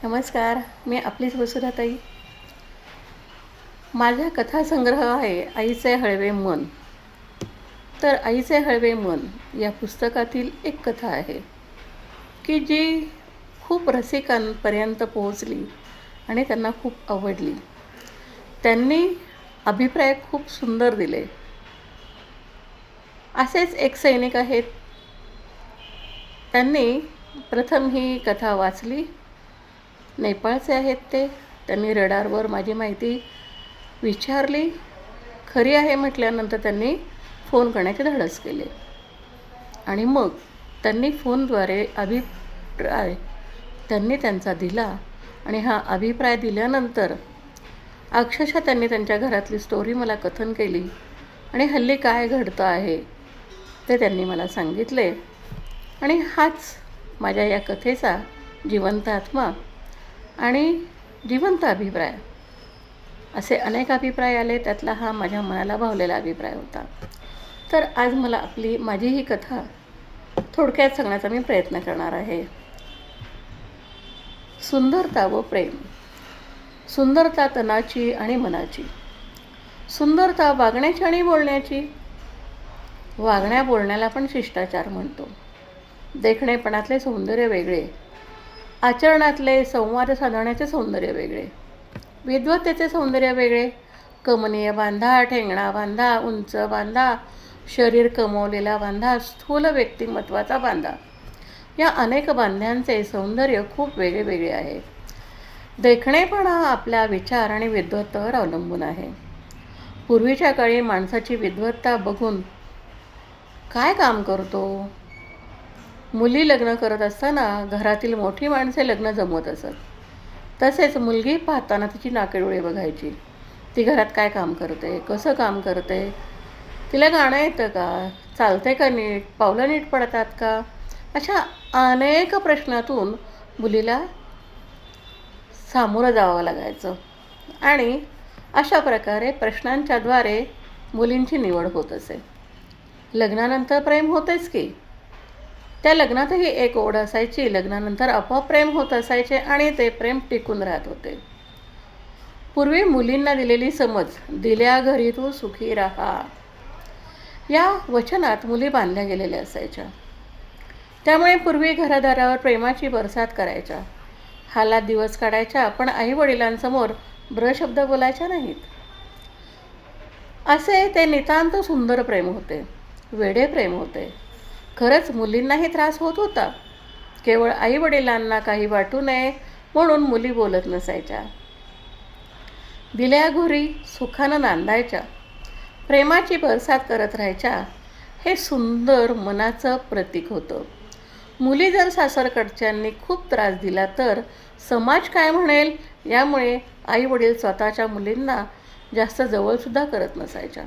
नमस्कार, मी आपलीच वसुधाताई. माझा कथासंग्रह आहे आईचे हळवे मन. तर आईचे हळवे मन या पुस्तकातील एक कथा आहे की जी खूप रसिकांपर्यंत पोहोचली आणि त्यांना खूप आवडली. त्यांनी अभिप्राय खूप सुंदर दिले. असेच एक सैनिक आहेत. त्यांनी प्रथम ही कथा वाचली. नेपाळचे आहेत ते. त्यांनी रडारवर माझी माहिती विचारली. खरी आहे म्हटल्यानंतर त्यांनी फोन करण्याचे धाडस केले आणि मग त्यांनी फोनद्वारे अभिप्राय त्यांनी त्यांचा दिला. आणि हा अभिप्राय दिल्यानंतर अक्षरशः त्यांनी त्यांच्या घरातली स्टोरी मला कथन केली आणि हल्ली काय घडतं आहे ते त्यांनी मला सांगितले. आणि हाच माझ्या या कथेचा जिवंत आत्मा आणि जिवंत अभिप्राय. असे अनेक अभिप्राय आले, त्यातला हा माझ्या मनाला भावलेला अभिप्राय होता. तर आज मला माझी ही कथा थोडक्यात सांगण्याचा मी प्रयत्न करणार आहे. सुंदरता व प्रेम. सुंदरता तनाची आणि मनाची. सुंदरता वागण्याची आणि बोलण्याची. वागण्या बोलण्याला पण शिष्टाचार म्हणतो. देखणेपणातले सौंदर्य वेगळे, आचरणातले संवाद साधण्याचे सौंदर्य वेगळे, विद्वत्तेचे सौंदर्य वेगळे. कमनीय बांधा, ठेंगणा बांधा, उंच बांधा, शरीर कमवलेला बांधा, स्थूल व्यक्तिमत्वाचा बांधा, या अनेक बांध्यांचे सौंदर्य खूप वेगळे वेगळे आहे. देखणेपणा आपल्या विचार आणि विद्वत्तेवर अवलंबून आहे. पूर्वीच्या काळी माणसाची विद्वत्ता बघून काय काम करतो. मुली लग्न करत असताना घरातील मोठी माणसे लग्न जमवत असत. तसेच मुलगी पाहताना तिची नाकेडोळे बघायची. ती घरात काय काम करते, कसं काम करते, तिला गाणं येतं का, चालते का नीट, पावलं नीट पडतात का, अशा अनेक प्रश्नातून मुलीला सामोरं जावं लागायचं. आणि अशा प्रकारे प्रश्नांच्याद्वारे मुलींची निवड होत असे. लग्नानंतर प्रेम होतेच की. त्या लग्नातही एक ओढ असायची. लग्नानंतर आपोआप प्रेम होत असायचे आणि ते प्रेम टिकून राहत होते. पूर्वी मुलींना दिलेली समज, दिल्या घरी तू सुखी राहा, या वचनात मुली बांधल्या गेलेल्या असायच्या. त्यामुळे पूर्वी घरादारावर प्रेमाची बरसात करायच्या, हालात दिवस काढायच्या, पण आईवडिलांसमोर ब्रशब्द बोलायच्या नाहीत. असे ते नितांत सुंदर प्रेम होते, वेडे प्रेम होते. खरंच मुलींनाही त्रास होत होता. केवळ आईवडिलांना काही वाटू नये म्हणून मुली बोलत नसायच्या. दिल्या घरी सुखानं नांदायच्या, प्रेमाची बरसात करत राहायच्या. हे सुंदर मनाचं प्रतीक होतं. मुली जर सासरकडच्यांनी खूप त्रास दिला तर समाज काय म्हणेल यामुळे आईवडील स्वतःच्या मुलींना जास्त जवळसुद्धा करत नसायच्या.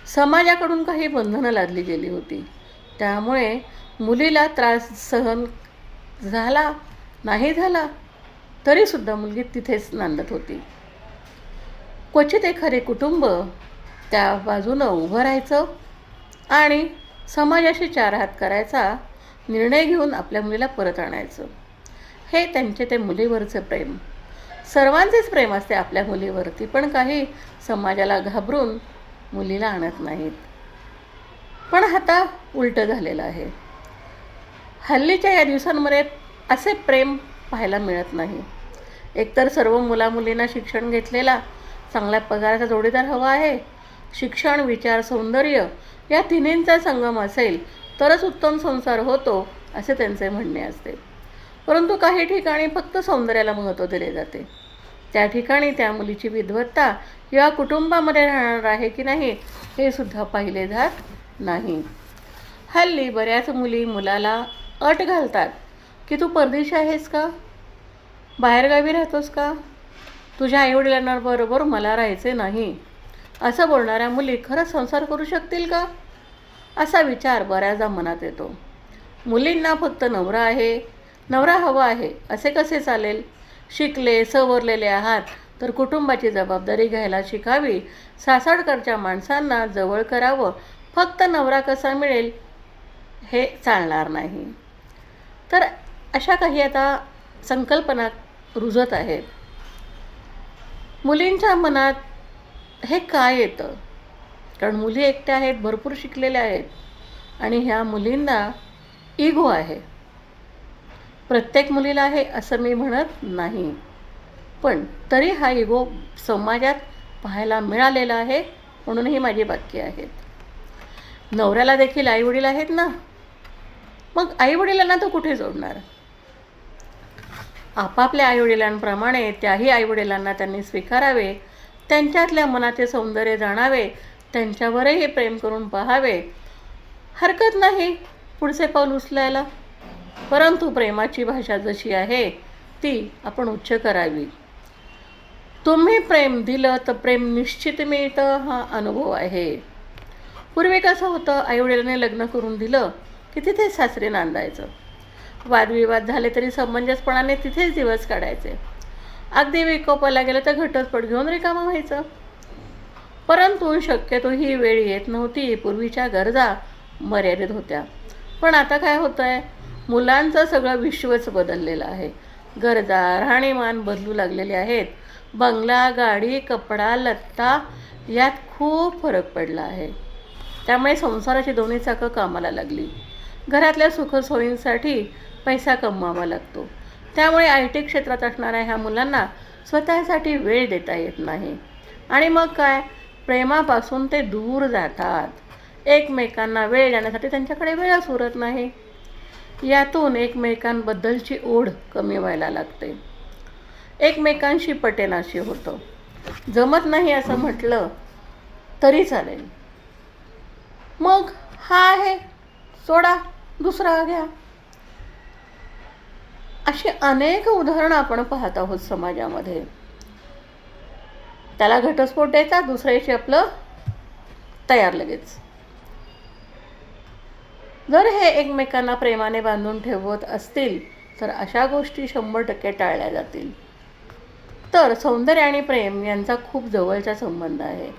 समाजाकडून काही बंधनं लादली गेली होती. त्यामुळे मुलीला त्रास सहन झाला नाही झाला तरीसुद्धा मुलगी तिथेच नांदत होती. क्वचित एखादे कुटुंब त्या बाजूनं उभं राहायचं आणि समाजाशी चार हात करायचा निर्णय घेऊन आपल्या मुलीला परत आणायचं. हे त्यांचे ते मुलीवरचे प्रेम. सर्वांचेच प्रेम असते आपल्या मुलीवरती, पण काही समाजाला घाबरून मुलीला आणत नाहीत. पण आता उलटं झालेलं आहे. हल्लीच्या या दिवसांमध्ये असे प्रेम पाहायला मिळत नाही. एकतर सर्व मुलामुलींना शिक्षण घेतलेला, चांगल्या पगाराचा जोडीदार हवा आहे. शिक्षण, विचार, सौंदर्य या तिन्हींचा संगम असेल तरच उत्तम संसार होतो असे त्यांचे म्हणणे असते. परंतु काही ठिकाणी फक्त सौंदर्याला महत्त्व दिले जाते. त्या ठिकाणी त्या मुलीची विद्वत्ता या कुटुंबामध्ये राहणार आहे की नाही हे सुद्धा पाहिले जात नाही. हल्ली बऱ्याच मुली मुलाला अट घालतात की तू परदेशी आहेस का, बाहेरगावी राहतोस का, तुझ्या आईवडिलांबरोबर मला राहायचे नाही. असं बोलणाऱ्या मुली खरंच संसार करू शकतील का, असा विचार बऱ्याचदा मनात येतो. मुलींना फक्त नवरा हवा आहे असे कसे चालेल. शिकले सवरलेले आहात तर कुटुंबाची जबाबदारी घ्यायला शिकावी. सासरकडच्या माणसांना जवळ करावं. फक्त नवरा कसा मिळेल हे चालणार नाही. तर अशा काही आता संकल्पना रुजत आहेत. मुलींच्या मनात हे काय येतं? कारण मुली एकट्या आहेत, भरपूर शिकलेल्या आहेत आणि ह्या मुलींना इगो आहे. प्रत्येक मुलीला आहे असं मी म्हणत नाही, पण तरी हा इगो समाजात पाहायला मिळालेला आहे, म्हणून ही माझी वाक्य आहेत. नवऱ्याला देखील आईवडील आहेत ना, मग आईवडिलांना तो कुठे जोडणार? आपापल्या आईवडिलांप्रमाणे त्याही आईवडिलांना त्यांनी स्वीकारावे, त्यांच्यातल्या मनाचे सौंदर्य जाणावे, त्यांच्यावरही प्रेम करून पाहावे. हरकत नाही पुढचे पाऊल उचलायला, परंतु प्रेमाची भाषा जशी आहे ती आपण उच्च करावी. तुम्ही प्रेम दिलं तर प्रेम निश्चित मिळतं, हा अनुभव आहे. पूर्वी कसं होतं, आईवडिलांनी लग्न करून दिलं की तिथेच सासरे नांदायचं. वादविवाद झाले तरी समंजसपणाने तिथेच दिवस काढायचे. अगदी विकोपाला गेलं तर घटस्फोट घेऊन रिकामं व्हायचं. परंतु शक्यतो ही वेळ येत नव्हती. पूर्वीच्या गरजा मर्यादित होत्या. पण आता काय होतं आहे, मुलांचं सगळं विश्वच बदललेलं आहे. गरजा राहणीमान बदलू लागलेले आहेत. बंगला, गाडी, कपडा, लत्ता यात खूप फरक पडला आहे. त्यामुळे संसाराची दोन्ही चाकं कामाला लागली. घरातल्या सुखसोयींसाठी पैसा कमवावा लागतो. त्यामुळे IT क्षेत्रात असणाऱ्या ह्या मुलांना स्वतःसाठी वेळ देता येत नाही आणि मग काय, प्रेमापासून ते दूर जातात. एकमेकांना वेळ देण्यासाठी त्यांच्याकडे वेळच उरत नाही. यातून एकमेकांबद्दलची ओढ कमी व्हायला लागते. एकमेकांशी पटेनाशी होतं. जमत नाही असं म्हटलं तरी चालेल. मग हा आहे सोडा, दुसरा घ्या. अशी अनेक उदाहरणं आपण पाहत आहोत समाजामध्ये. त्याला घटस्फोट द्यायचा, दुसऱ्याशी आपलं तयार लगेच. जर हे एकमेकांना प्रेमाने बांधून ठेवत असतील तर अशा गोष्टी 100% टाळल्या जातील. तर सौंदर्य आणि प्रेम यांचा खूप जवळचा संबंध आहे.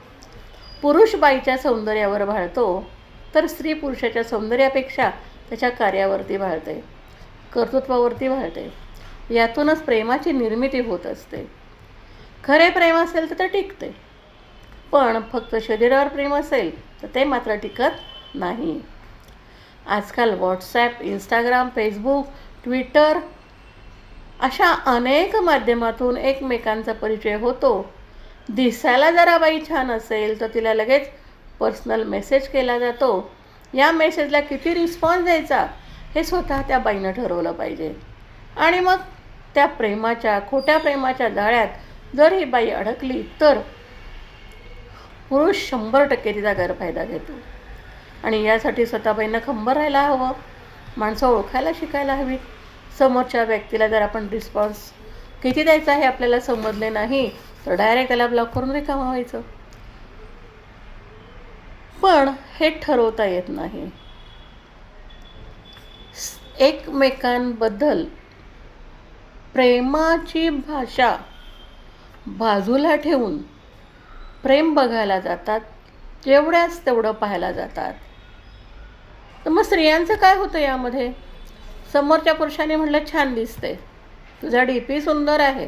पुरुष बाईच्या सौंदर्यावर भाळतो तर स्त्री पुरुषाच्या सौंदर्यापेक्षा त्याच्या कार्यावरती भाळते, कर्तृत्वावरती भाळते. यातूनच प्रेमाची निर्मिती होत असते. खरे प्रेम असेल तर ते टिकते, पण फक्त शरीरावर प्रेम असेल तर ते मात्र टिकत नाही. आजकाल व्हॉट्सॲप, इंस्टाग्राम, फेसबुक, ट्विटर अशा अनेक माध्यमातून एकमेकांचा परिचय होतो. दिसायला जरा बाई छान असेल तर तिला लगेच पर्सनल मेसेज केला जातो. या मेसेजला किती रिस्पॉन्स द्यायचा हे स्वतः त्या बाईनं ठरवलं पाहिजे. आणि मग त्या प्रेमाच्या, खोट्या प्रेमाच्या जाळ्यात जर ही बाई अडकली तर पुरुष 100% तिचा गैरफायदा घेतो. आणि यासाठी स्वतः बाईंना खंबीर राहायला हवं. माणसं ओळखायला शिकायला हवीत. समोरच्या व्यक्तीला जर आपण रिस्पॉन्स किती द्यायचा हे आपल्याला समजले नाही तर डायरेक्ट त्याला ब्लॉक करून रिकामं व्हायचं. पण हे ठरवता येत नाही. एकमेकांबद्दल प्रेमाची भाषा बाजूला ठेवून प्रेम बघायला जातात, जेवढ्याच तेवढं पाहायला जातात. तर मग स्त्रियांचं काय होतं यामध्ये? समोरच्या पुरुषाने म्हटलं छान दिसते, तुझा DP सुंदर आहे,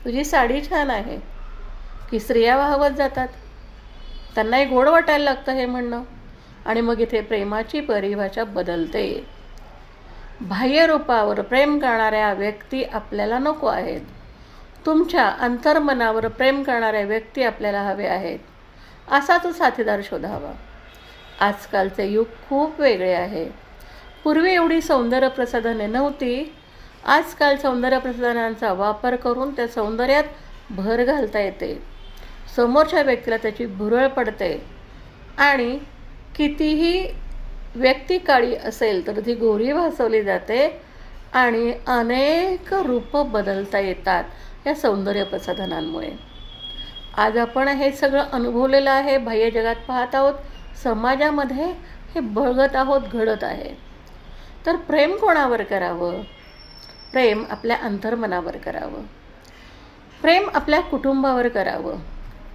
तुझी साडी छान आहे, की स्त्रिया वाहवत जातात. त्यांनाही गोड वाटायला लागतं हे म्हणणं. आणि मग इथे प्रेमाची परिभाषा बदलते. बाह्यरूपावर प्रेम करणाऱ्या व्यक्ती आपल्याला नको आहेत. तुमच्या अंतर्मनावर प्रेम करणाऱ्या व्यक्ती आपल्याला हवे आहेत. असा तो साथीदार शोधावा. आजकालचे युग खूप वेगळे आहे. पूर्वी एवढी सौंदर्य प्रसाधने नव्हती. आजकाल सौंदर्य प्रसाधनांचा वापर करून त्या सौंदर्यात भर घालता येते. समोरच्या व्यक्तीला त्याची भुरळ पडते आणि कितीही व्यक्ती काळी असेल तर ती गोरी भासवली जाते आणि अनेक रूपं बदलता येतात या सौंदर्य प्रसाधनांमुळे. आज आपण हे सगळं अनुभवलेलं आहे, बाह्य जगात पाहत आहोत, समाजामध्ये हे बघत आहोत, घडत आहे. तर प्रेम कोणावर करावं? प्रेम आपल्या अंतर्मनावर करावं. प्रेम आपल्या कुटुंबावर करावं.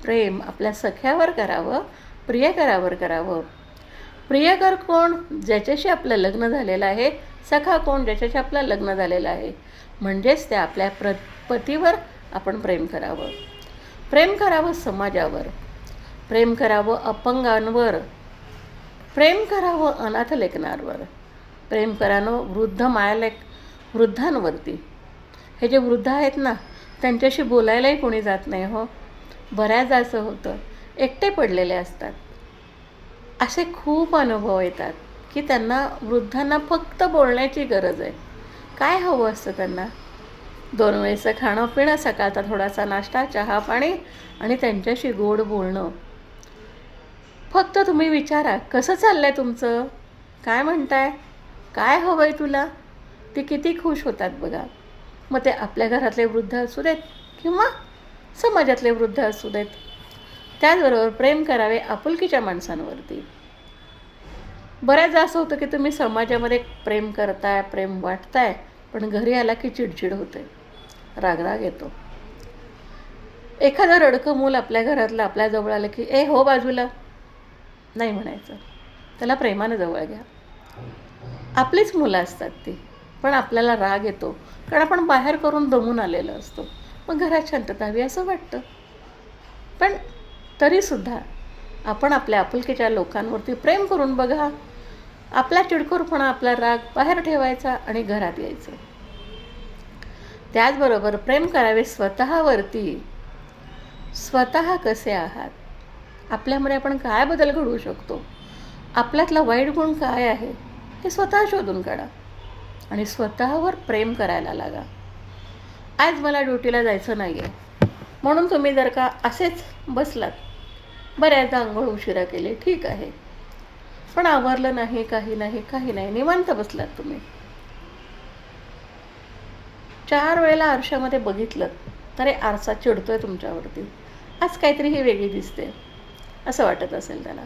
प्रेम आपल्या सख्यावर करावं, प्रियकरावर करावं. प्रियकर कोण? ज्याच्याशी आपलं लग्न झालेलं आहे. सखा कोण? ज्याच्याशी आपलं लग्न झालेलं आहे. म्हणजेच त्या आपल्या पतीवर आपण प्रेम करावं. प्रेम करावं समाजावर, प्रेम करावं अपंगांवर, प्रेम करावं अनाथ लेकरांवर, प्रेम करावं वृद्धांवरती. हे जे वृद्ध आहेत ना, त्यांच्याशी बोलायलाही कोणी जात नाही हो. बऱ्याचदा असं होतं, एकटे पडलेले असतात. असे खूप अनुभव येतात की वृद्धांना फक्त बोलण्याची गरज आहे. काय हवं असतं त्यांना? 2 वेळेचं खाणं पिणं, सकाळचा थोडासा नाश्ता, चहा पाणी आणि त्यांच्याशी गोड बोलणं. फक्त तुम्ही विचारा, कसं चाललं आहे तुमचं? काय म्हणताय? काय हवं आहे तुला? ते किती खुश होतात बघा. मग ते आपल्या घरातले वृद्ध असू देत किंवा समाजातले वृद्ध असू देत. त्याचबरोबर प्रेम करावे आपुलकीच्या माणसांवरती. बऱ्याचदा असं होतं की तुम्ही समाजामध्ये प्रेम करताय, प्रेम वाटताय, पण घरी आला की चिडचिड होते, रागराग येतो. एखादं रडकं मूल आपल्या घरातलं आपल्याजवळ आलं की हो बाजूला नाही म्हणायचं, त्याला प्रेमानं जवळ घ्या. आपलीच मुलं असतात ती, पण आपल्याला राग येतो कारण आपण बाहेर करून दमून आलेलो असतो. मग घरात शांतता हवी असं वाटतं. पण तरीसुद्धा आपण आपल्या आपुलकीच्या लोकांवरती प्रेम करून बघा. आपला चिडखोरपणा, आपला राग बाहेर ठेवायचा आणि घरात यायचं. त्याचबरोबर प्रेम करावे स्वतःवरती. स्वतः कसे आहात? आपल्यामध्ये आपण काय बदल घडवू शकतो? आपल्यातला वाईट गुण काय आहे हे स्वतः शोधून काढा आणि स्वतःवर प्रेम करायला लागा. आज मला ड्युटीला जायचं नाही आहे म्हणून तुम्ही जर का असेच बसलात, बऱ्याचदा अंघोळ उशिरा केले, ठीक आहे, पण आवरलं नाही, काही नाही, निवांत बसलात तुम्ही. 4 वेळेला आरशामध्ये बघितलं तरी आरसा चिडतोय तुमच्यावरती, आज काहीतरी ही वेगळी दिसते असं वाटत असेल त्याला,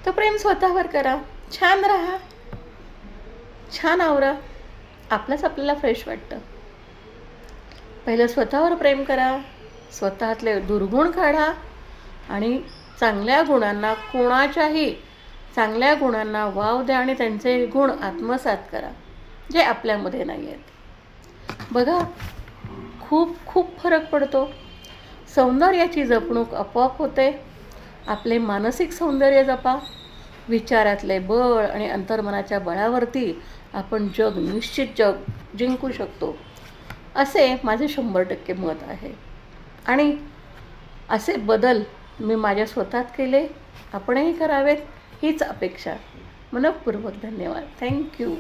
तर प्रेम स्वतःवर करा. छान राहा, छान आवरा, आपल्याला फ्रेश वाटतं. पहिलं स्वतःवर प्रेम करा, स्वतःतले दुर्गुण काढा आणि चांगल्या गुणांना वाव द्या आणि त्यांचे गुण आत्मसात करा जे आपल्यामध्ये नाही आहेत. बघा, खूप फरक पडतो. सौंदर्याची जपणूक आपोआप होते. आपले मानसिक सौंदर्य जपा. विचारातले बळ आणि अंतर्मनाच्या बळावरती आपण निश्चित जग जिंकू शकतो असे माझे 100% मत आहे. आणि असे बदल मी माझ्या स्वतःत केले, आपणही करावेत हीच अपेक्षा. मनःपूर्वक धन्यवाद. थँक्यू.